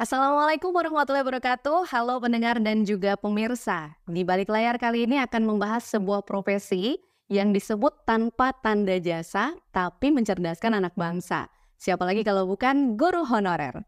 Assalamualaikum warahmatullahi wabarakatuh. Halo pendengar dan juga pemirsa. Di balik layar kali ini akan membahas sebuah profesi yang disebut tanpa tanda jasa tapi mencerdaskan anak bangsa. Siapa lagi kalau bukan guru honorer.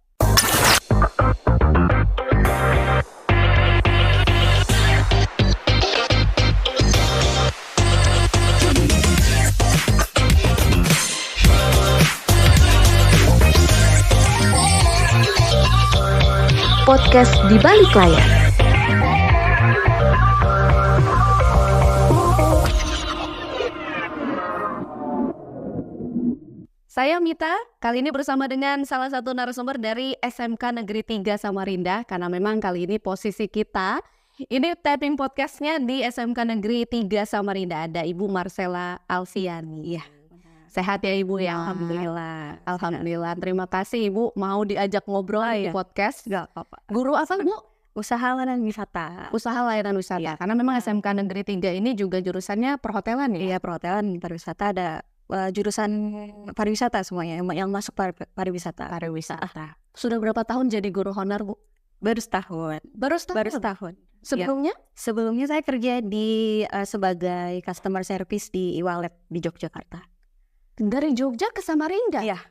Podcast di balik layar. Saya Mita, kali ini bersama dengan salah satu narasumber dari SMK Negeri 3 Samarinda. Karena memang kali ini posisi kita, ini tapping podcastnya di SMK Negeri 3 Samarinda. Ada Ibu Marcella Alfiani. Ya. Sehat ya Ibu ya? Alhamdulillah. Alhamdulillah. Terima kasih Ibu mau diajak ngobrol di podcast. Gak apa-apa. Guru apa Bu? Usaha layanan wisata. Usaha layanan wisata. Ya. Karena memang SMK Negeri 3 ini juga jurusannya perhotelan ya? Iya, perhotelan, pariwisata, ada jurusan pariwisata semuanya yang masuk pariwisata. Pariwisata. Sudah berapa tahun jadi guru honor Bu? Baru setahun. Baru Setahun. Sebelumnya? Sebelumnya saya kerja di sebagai customer service di e-wallet di Yogyakarta. Dari Jogja ke Samarinda? Iya.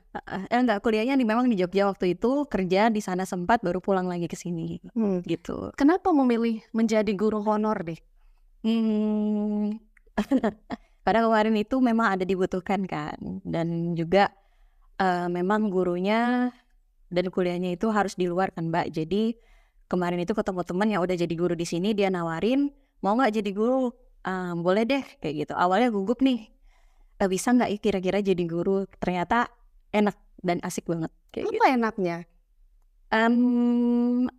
Enggak, kuliahnya memang di Jogja waktu itu, kerja di sana sempat, baru pulang lagi ke sini. Gitu. Kenapa memilih menjadi guru honor deh? Karena kemarin itu memang ada dibutuhkan kan, dan juga memang gurunya dan kuliahnya itu harus di luar kan Mbak. Jadi kemarin itu ketemu teman yang udah jadi guru di sini, dia nawarin mau nggak jadi guru. Boleh deh kayak gitu. Awalnya gugup nih, bisa nggak kira-kira jadi guru. Ternyata enak dan asik banget kayak Apa enaknya?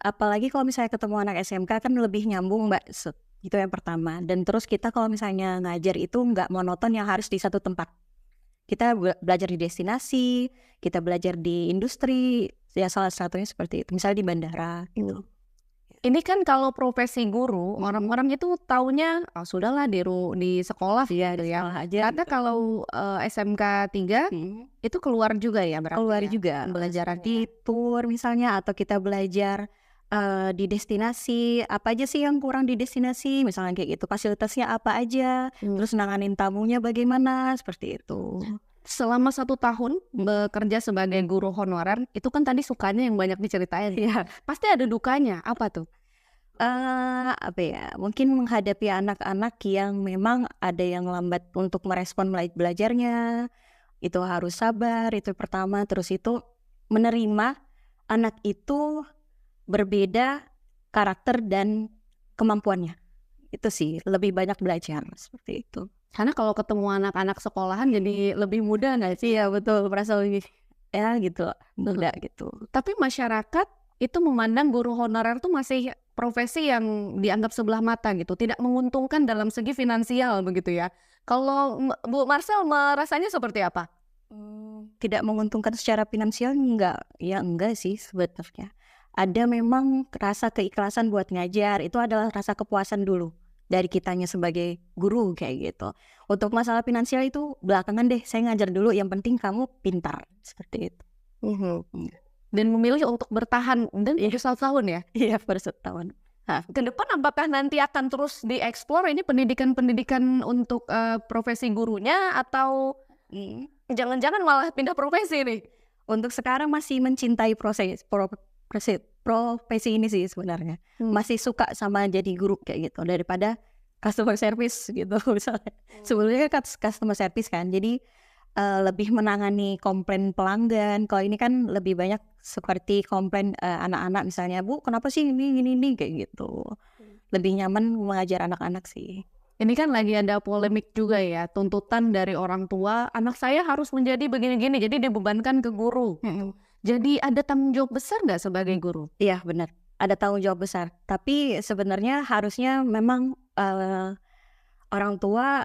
Apalagi kalau misalnya ketemu anak SMK kan lebih nyambung Mbak. Itu yang pertama. Dan terus kita kalau misalnya ngajar itu nggak monoton yang harus di satu tempat. Kita belajar di destinasi, kita belajar di industri, ya salah satunya seperti itu. Misalnya di bandara gitu. Ini kan kalau profesi guru, orang-orang itu taunya sudahlah di sekolah Iya, gitu di ya. sekolah aja. Karena kalau SMK 3 itu keluar juga ya berarti Keluar ya? juga. Belajar di tour misalnya, atau kita belajar di destinasi. Apa aja sih yang kurang di destinasi? Misalnya kayak gitu. Fasilitasnya apa aja? Terus nanganin tamunya bagaimana? Seperti itu. Selama 1 tahun bekerja sebagai guru honorer, itu kan tadi sukanya yang banyak diceritain. Iya. Pasti ada dukanya. Apa tuh? Apa ya? Mungkin menghadapi anak-anak yang memang ada yang lambat untuk merespon belajarnya. Itu harus sabar, itu pertama. Terus itu menerima anak itu berbeda karakter dan kemampuannya. Itu sih, lebih banyak belajar seperti itu. Karena kalau ketemu anak-anak sekolahan jadi lebih mudah nggak sih? Iya betul, merasa lebih ya gitu, mudah gitu. Tapi masyarakat itu memandang guru honorer tuh masih profesi yang dianggap sebelah mata gitu, tidak menguntungkan dalam segi finansial begitu ya. Kalau Bu Marcel merasanya seperti apa? Tidak menguntungkan secara finansial enggak sih sebenarnya. Ada memang rasa keikhlasan buat ngajar, itu adalah rasa kepuasan dulu dari kitanya sebagai guru kayak gitu. Untuk masalah finansial itu belakangan deh, saya ngajar dulu, yang penting kamu pintar, seperti itu. Dan memilih untuk bertahan dan itu 1 tahun ya? Iya, per setahun. Nah, ke depan apakah nanti akan terus dieksplor ini pendidikan untuk profesi gurunya atau jangan-jangan malah pindah profesi nih? Untuk sekarang masih mencintai profesi ini sih sebenarnya. Masih suka sama jadi guru kayak gitu daripada customer service gitu misalnya. Sebelumnya kan customer service kan, jadi lebih menangani komplain pelanggan. Kalau ini kan lebih banyak seperti komplain anak-anak misalnya, Bu kenapa sih ini kayak gitu. Lebih nyaman mengajar anak-anak sih. Ini kan lagi ada polemik juga ya, tuntutan dari orang tua, anak saya harus menjadi begini-gini, jadi dibebankan ke guru. Jadi ada tanggung jawab besar nggak sebagai guru? Iya benar, ada tanggung jawab besar. Tapi sebenarnya harusnya memang orang tua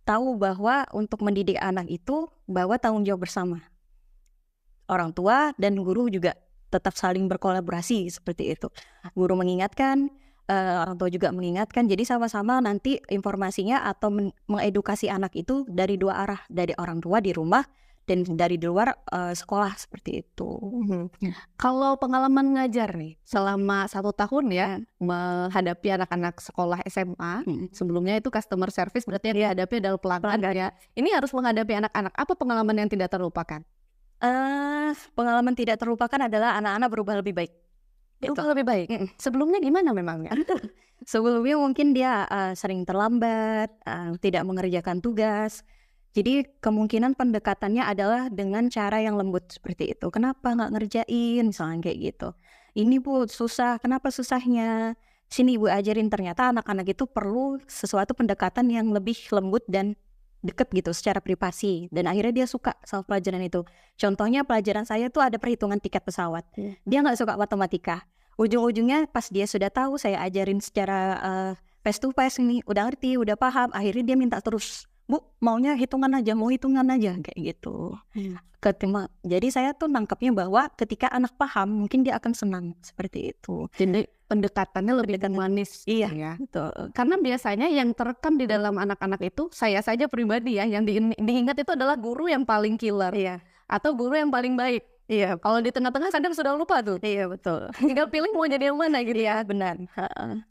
tahu bahwa untuk mendidik anak itu bahwa tanggung jawab bersama. Orang tua dan guru juga tetap saling berkolaborasi seperti itu. Guru mengingatkan, orang tua juga mengingatkan. Jadi sama-sama nanti informasinya atau mengedukasi anak itu dari 2 arah, dari orang tua di rumah dan dari di luar sekolah seperti itu. Kalau pengalaman ngajar nih selama 1 tahun ya menghadapi anak-anak sekolah SMA, sebelumnya itu customer service, berarti yang dihadapi adalah pelanggan ya. Ini harus menghadapi anak-anak, apa pengalaman yang tidak terlupakan? Pengalaman tidak terlupakan adalah anak-anak berubah lebih baik. Berubah lebih baik. Sebelumnya gimana memangnya? Sebelumnya mungkin dia sering terlambat, tidak mengerjakan tugas. Jadi kemungkinan pendekatannya adalah dengan cara yang lembut seperti itu. Kenapa nggak ngerjain? Misalnya kayak gitu. Ini Bu susah, kenapa susahnya? Sini Ibu ajarin. Ternyata anak-anak itu perlu sesuatu pendekatan yang lebih lembut dan deket gitu secara privasi. Dan akhirnya dia suka sama pelajaran itu. Contohnya pelajaran saya tuh ada perhitungan tiket pesawat. Dia nggak suka matematika. Ujung-ujungnya pas dia sudah tahu, saya ajarin secara face to face nih, udah ngerti, udah paham, akhirnya dia minta terus, Bu maunya hitungan aja, mau hitungan aja, kayak gitu. Jadi saya tuh nangkepnya bahwa ketika anak paham mungkin dia akan senang seperti itu. Jadi pendekatannya lebih manis. Iya ya. betul. Karena biasanya yang terekam di dalam anak-anak itu, saya saja pribadi ya, yang diingat itu adalah guru yang paling killer. Iya. Atau guru yang paling baik. Iya. Kalau di tengah-tengah kadang sudah lupa tuh. Iya betul. Tinggal pilih mau jadi yang mana gitu. Iya benar.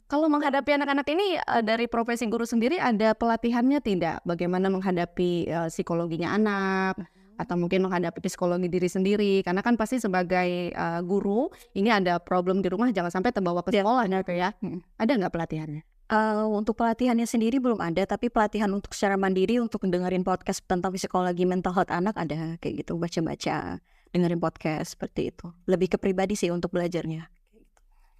Kalau menghadapi anak-anak ini dari profesi guru sendiri ada pelatihannya tidak? Bagaimana menghadapi psikologinya anak, atau mungkin menghadapi psikologi diri sendiri? Karena kan pasti sebagai guru ini ada problem di rumah, jangan sampai terbawa ke sekolah gitu ya. Ada nggak pelatihannya? Untuk pelatihannya sendiri belum ada, tapi pelatihan untuk secara mandiri untuk dengerin podcast tentang psikologi mental health anak ada, kayak gitu, baca-baca, dengerin podcast seperti itu. Lebih ke pribadi sih untuk belajarnya.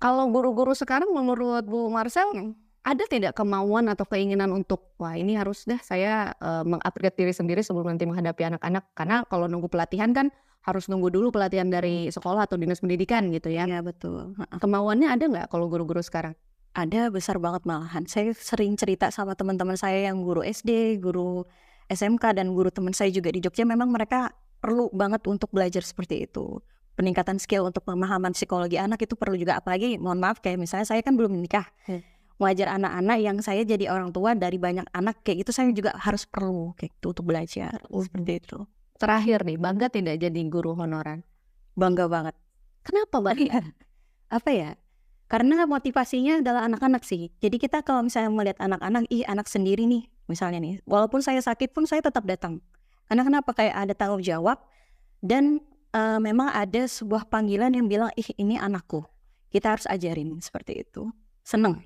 Kalau guru-guru sekarang menurut Bu Marcel ada tidak kemauan atau keinginan untuk wah ini harus dah saya mengupgrade diri sendiri sebelum nanti menghadapi anak-anak, karena kalau nunggu pelatihan kan harus nunggu dulu pelatihan dari sekolah atau dinas pendidikan gitu ya. Iya betul. Kemauannya ada nggak kalau guru-guru sekarang? Ada, besar banget malahan. Saya sering cerita sama teman-teman saya yang guru SD, guru SMK, dan guru teman saya juga di Jogja, memang mereka perlu banget untuk belajar seperti itu. Peningkatan skill untuk pemahaman psikologi anak itu perlu juga, apalagi mohon maaf kayak misalnya saya kan belum menikah. Wajar anak-anak yang saya jadi orang tua dari banyak anak kayak gitu, saya juga harus perlu kayak gitu untuk belajar seperti itu. Terakhir nih, bangga tidak jadi guru honorer? Bangga banget. Kenapa bangga? Apa ya? Karena motivasinya adalah anak-anak sih. Jadi kita kalau misalnya melihat anak-anak, anak sendiri nih, misalnya nih, walaupun saya sakit pun saya tetap datang. Karena kenapa? Kayak ada tanggung jawab, dan memang ada sebuah panggilan yang bilang, ini anakku, kita harus ajarin, seperti itu. Seneng.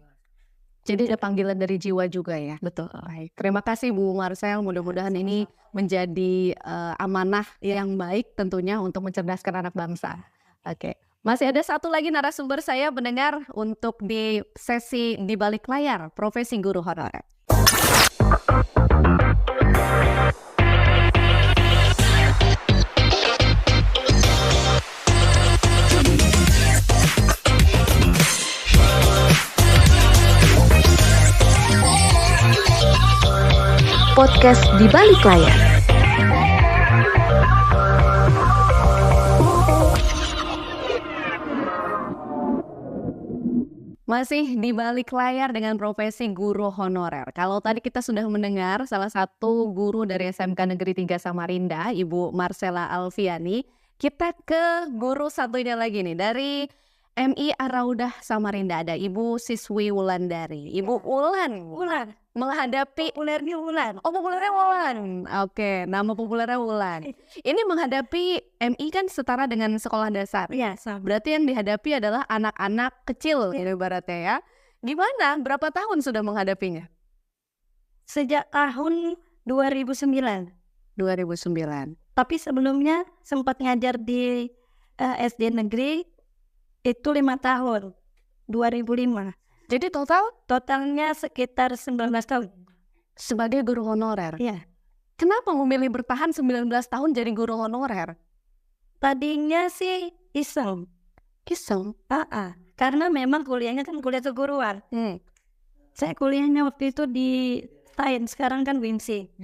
Jadi ada panggilan dari jiwa juga ya? Betul. Baik. Terima kasih Bu Marcel, mudah-mudahan ini menjadi amanah yang baik tentunya untuk mencerdaskan anak bangsa. Oke. Masih ada satu lagi narasumber saya mendengar untuk di sesi di balik layar profesi guru honorer. Podcast di balik layar. Masih di balik layar dengan profesi guru honorer. Kalau tadi kita sudah mendengar salah satu guru dari SMK Negeri 3 Samarinda, Ibu Marcella Alfiani, kita ke guru satunya lagi nih dari MI Araudah Samarinda, ada Ibu Siswi Wulandari. Ibu Wulan menghadapi Populernya Wulan. Oh, populernya Wulan. Oke, nama populernya Wulan. Ini menghadapi MI kan setara dengan sekolah dasar. Iya, sama. Berarti yang dihadapi adalah anak-anak kecil gitu ibaratnya ya. Gimana? Berapa tahun sudah menghadapinya? Sejak tahun 2009. 2009. Tapi sebelumnya sempat ngajar di SD negeri itu 5 tahun. 2005. Jadi Totalnya sekitar 19 tahun. Sebagai guru honorer. Iya. Kenapa memilih bertahan 19 tahun jadi guru honorer? Tadinya sih iseng. Karena memang kuliahnya kan kuliah keguruan. Saya kuliahnya waktu itu di TAIN, sekarang kan WINSI.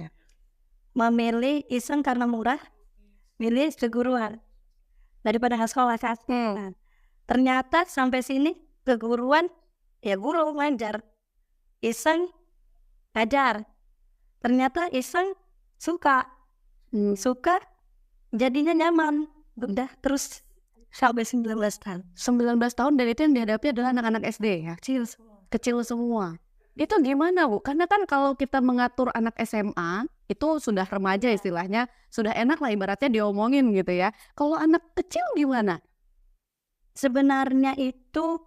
Memilih iseng karena murah, milih keguruan daripada sekolah kan. Ternyata sampai sini keguruan, ya guru ngajar, iseng ngajar. Ternyata iseng suka jadinya nyaman. Udah terus sampai 19 tahun. 19 tahun dan itu yang dihadapi adalah anak-anak SD ya? Kecil semua. Itu gimana Bu? Karena kan kalau kita mengatur anak SMA, itu sudah remaja istilahnya, sudah enak lah ibaratnya diomongin gitu ya. Kalau anak kecil gimana? Sebenarnya itu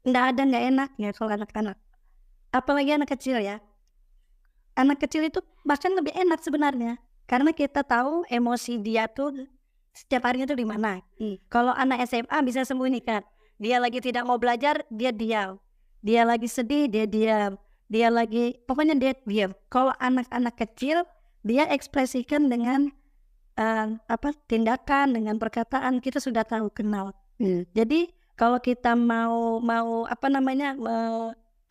nggak enaknya kalau anak-anak. Apalagi anak kecil ya. Anak kecil itu bahkan lebih enak sebenarnya. Karena kita tahu emosi dia tuh setiap harinya tuh di mana. Kalau anak SMA bisa sembunyikan. Dia lagi tidak mau belajar, dia diam. Dia lagi sedih, dia diam. Dia lagi, pokoknya dia diam. Kalau anak-anak kecil, dia ekspresikan dengan tindakan, dengan perkataan. Kita sudah tahu, kenal. Jadi kalau kita mau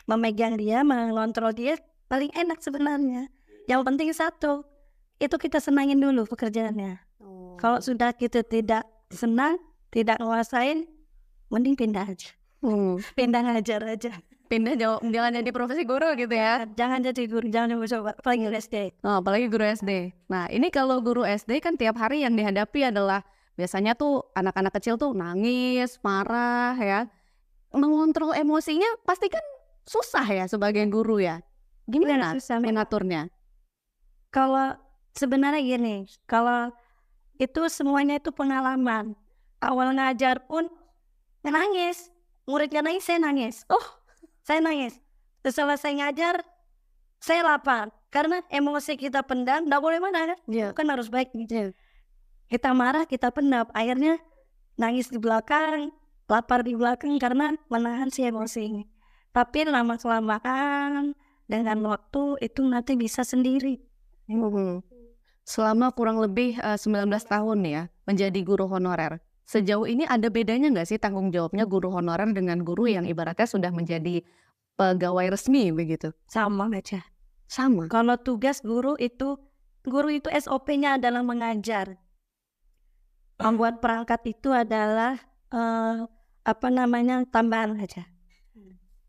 memegang dia, mengontrol dia, paling enak sebenarnya. Yang penting satu, itu kita senangin dulu pekerjaannya. Kalau sudah kita tidak senang, tidak nguasain, mending pindah aja. Pindah ngajar aja. Pindah jangan jadi profesi guru gitu ya. Jangan jadi guru, jangan coba, apalagi guru SD. Apalagi guru SD. Nah ini kalau guru SD kan tiap hari yang dihadapi adalah biasanya tuh anak-anak kecil tuh nangis, marah ya. Mengontrol emosinya pasti kan susah ya sebagai guru ya. Gimana mengaturnya? Kalau sebenarnya gini, kalau itu semuanya itu pengalaman. Awal ngajar pun nangis, muridnya nangis, saya nangis. Saya nangis. Setelah saya ngajar, saya lapar. Karena emosi kita pendam, nggak boleh mana kan? Kan harus baik gitu. Kita marah, kita pendam. Akhirnya nangis di belakang, lapar di belakang karena menahan si emosi. Tapi lama-kelamaan dengan waktu itu nanti bisa sendiri. Selama kurang lebih 19 tahun ya menjadi guru honorer. Sejauh ini ada bedanya nggak sih tanggung jawabnya guru honorer dengan guru yang ibaratnya sudah menjadi pegawai resmi begitu? Sama aja. Sama. Kalau tugas guru itu SOP-nya adalah mengajar. Membuat perangkat itu adalah tambahan aja.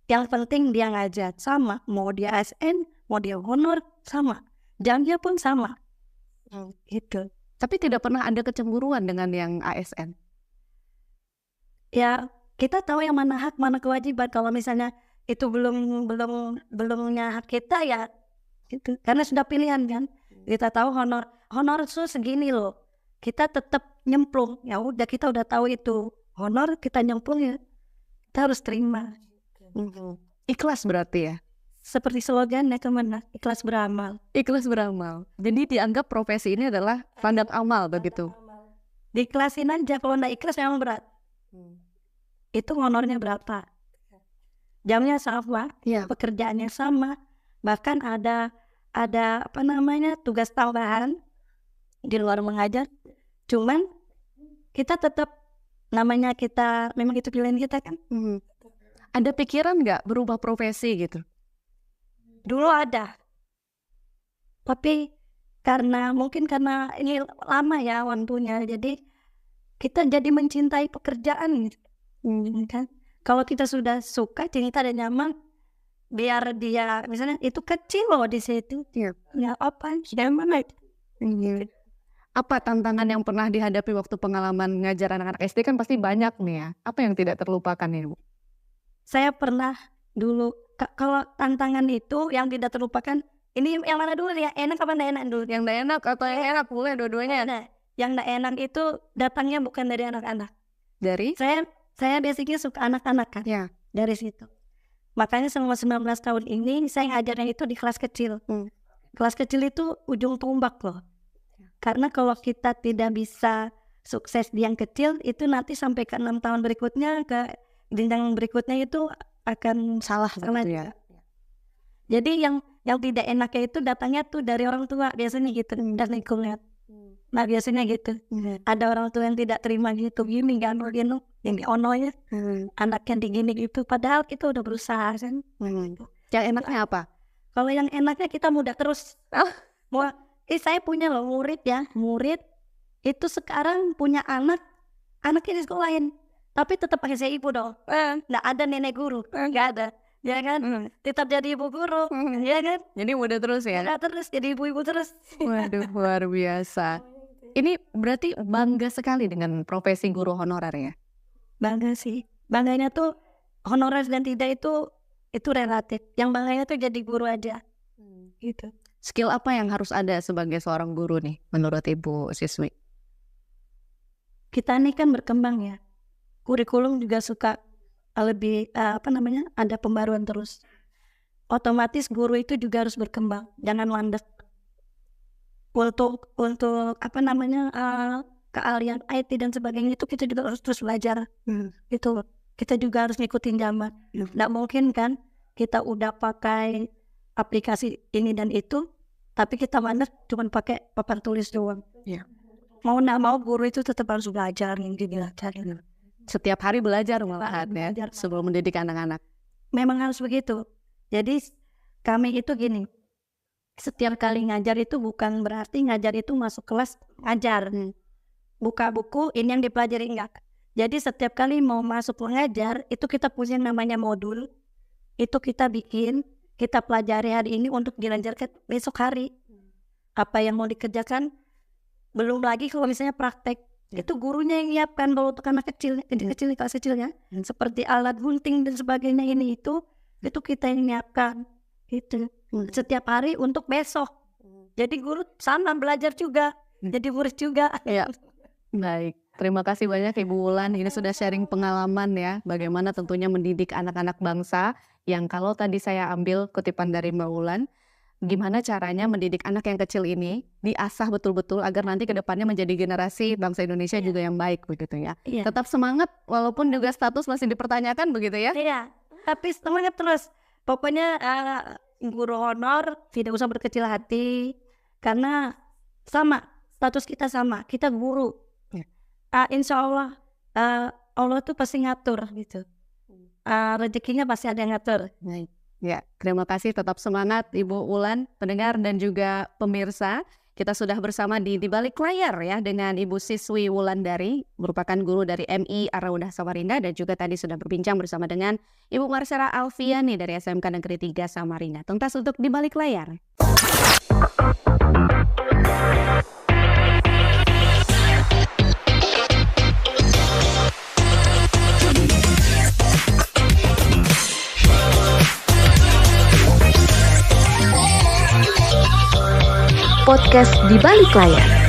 Yang penting dia ngajar, sama. Mau dia ASN, mau dia honor, sama. Jamnya pun sama. Gitu. Tapi tidak pernah ada kecemburuan dengan yang ASN. Ya, kita tahu yang mana hak, mana kewajiban. Kalau misalnya itu belumnya hak kita ya, gitu. Karena sudah pilihan kan. Kita tahu honor itu segini loh. Kita tetap nyemplung. Ya udah, kita udah tahu itu honor, kita nyemplung ya. Kita harus terima. Ikhlas berarti ya. Seperti slogannya kemana? Ikhlas beramal. Ikhlas beramal. Jadi dianggap profesi ini adalah tanda amal begitu. Diikhlasin aja, kalau nggak ikhlas memang berat. Itu honornya berapa? Jamnya sama, pekerjaannya sama. Bahkan ada tugas tambahan di luar mengajar. Cuman kita tetap memang itu pilihan kita kan. Ada pikiran nggak berubah profesi gitu? Dulu ada, tapi mungkin karena ini lama ya waktunya, jadi kita jadi mencintai pekerjaan gitu. Kan? Kalau kita sudah suka, kita ada nyaman, biar dia misalnya itu kecil loh di situ, ya apa? Apa tantangan yang pernah dihadapi waktu pengalaman ngajar anak-anak SD kan pasti banyak nih ya. Apa yang tidak terlupakan ya Bu? Saya pernah dulu, kalau tantangan itu yang tidak terlupakan, ini yang mana dulu ya? Enak apa enggak enak dulu? Yang enggak enak atau yang enak? Boleh dua-duanya. Nah, yang enggak enak itu datangnya bukan dari anak-anak. Dari? Saya basicnya suka anak-anak kan. Ya. Dari situ. Makanya selama 19 tahun ini saya ngajarnya itu di kelas kecil. Kelas kecil itu ujung tombak loh. Karena kalau kita tidak bisa sukses di yang kecil, itu nanti sampai ke 6 tahun berikutnya, ke jenjang berikutnya itu akan salah ya. Jadi yang tidak enaknya itu datangnya tuh dari orang tua biasanya gitu, dan lingkungan. Nah biasanya gitu. Ada orang tua yang tidak terima gitu, gini kan, yang ononya, anaknya digini gitu. Padahal kita udah berusaha kan. Yang enaknya apa? Kalau yang enaknya kita muda terus. Saya punya loh murid itu sekarang punya anaknya di sekolahin, tapi tetap pakai saya ibu dong. Nggak ada nenek guru, nggak ada. Ya kan, tetap jadi ibu guru, ya kan. Jadi muda terus ya? Muda terus, jadi ibu-ibu terus. Waduh, luar biasa. Ini berarti bangga sekali dengan profesi guru honorer ya? Bangga sih. Bangganya tuh honorer dan tidak itu relatif. Yang bangganya tuh jadi guru aja. Gitu. Skill apa yang harus ada sebagai seorang guru nih menurut Ibu siswi? Kita nih kan berkembang ya. Kurikulum juga suka lebih ada pembaruan terus. Otomatis guru itu juga harus berkembang, jangan landek. Untuk keahlian IT dan sebagainya itu kita juga harus terus belajar. Itu kita juga harus ngikutin zaman. Nggak mungkin kan kita udah pakai aplikasi ini dan itu, tapi kita mandek cuma pakai papan tulis doang. Iya. Mau nggak mau guru itu tetap harus belajar Setiap hari belajar malahan ya, Belajar. sebelum mendidik anak-anak. Memang harus begitu. Jadi kami itu gini, setiap kali ngajar itu bukan berarti ngajar itu masuk kelas ngajar. Buka buku, ini yang dipelajari enggak. Jadi setiap kali mau masuk mengajar, itu kita punya namanya modul. Itu kita bikin, kita pelajari hari ini untuk dilanjarkan besok hari. Apa yang mau dikerjakan, belum lagi kalau misalnya praktek. Itu gurunya yang nyiapkan kalau untuk anak kecil, kelas kecilnya. Seperti alat gunting dan sebagainya itu kita yang nyiapkan. Gitu. Setiap hari untuk besok. Jadi guru sama belajar juga, jadi murid juga. Iya. Baik, terima kasih banyak Ibu Wulan. Ini sudah sharing pengalaman ya, bagaimana tentunya mendidik anak-anak bangsa. Yang kalau tadi saya ambil kutipan dari Mbak Wulan, gimana caranya mendidik anak yang kecil ini diasah betul-betul agar nanti ke depannya menjadi generasi bangsa Indonesia juga yang baik begitu ya. Iya. Tetap semangat walaupun juga status masih dipertanyakan begitu ya. Iya, tapi semangat terus. Pokoknya guru honor tidak usah berkecil hati, karena sama, status kita sama, kita guru. Insya Allah Allah tuh pasti ngatur gitu. Rezekinya pasti ada yang ngatur. Ya, terima kasih, tetap semangat Ibu Wulan, pendengar dan juga pemirsa. Kita sudah bersama di balik layar ya dengan Ibu Siswi Wulandari, merupakan guru dari MI Araudah Samarinda, dan juga tadi sudah berbincang bersama dengan Ibu Marsara Alfiani dari SMK Negeri 3 Samarinda. Tuntas untuk di balik layar. Podcast di balik layar.